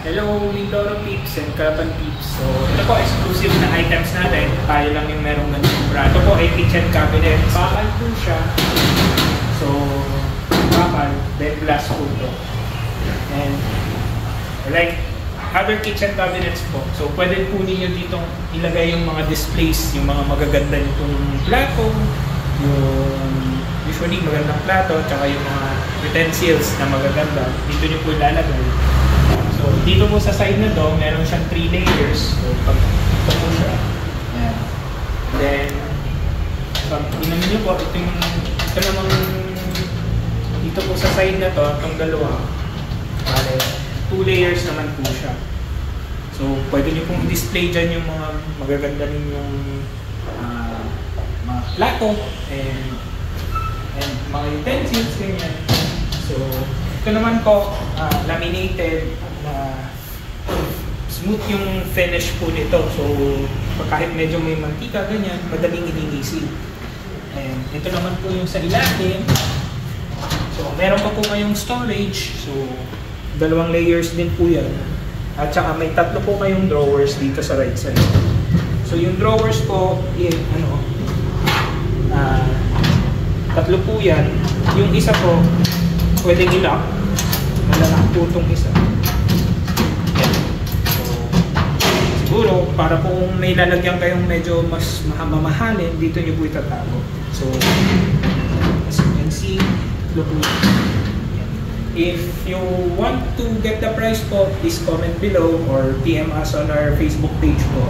Hello Mindoro peeps and Calapan peeps. So ito po exclusive na items natin. Tayo lang yung merong ganitong brand. Ito po ay kitchen cabinet. Bakal po siya. So bakal, then glass po ito. And like other kitchen cabinets po. So pwede po ninyo ditong ilagay yung mga displays, yung mga magaganda nitong plato, yung usually magandang plato, tsaka yung mga utensils na magaganda. Dito nyo po ilalagay. So, dito po sa side na to, meron siyang 3 layers. So, pag ito po siya. Ayan. Then, pag inamin nyo po, ito namang dito po sa side na to, itong dalawa, 2 layers naman po siya. So, pwede nyo pong display dyan yung mga magaganda ninyong mga plato and mga utensils, ganyan. So, ito naman po, laminated, smooth yung finish po nito. So, kahit medyo may mantika, ganyan, madaling ilinisin. And ito naman po yung sa ilalim. So, meron pa po kayong storage. So, 2 layers din po yan. At saka may 3 po kayong drawers dito sa right side. So, yung drawers po, 3 po yan. Yung isa po, pwedeng i-lock. Malalak po itong isa. So, siguro, para po kung may lalagyan kayong medyo mas mamahalin, dito nyo po itatago. So, as you can see, look po. If you want to get the price po, please comment below or PM us on our Facebook page po.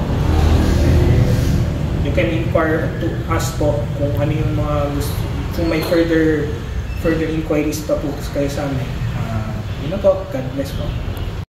You can inquire to us po kung ano yung mga gusto, kung may further inquiries pa po kayo sa amin. Yun na po. God bless po.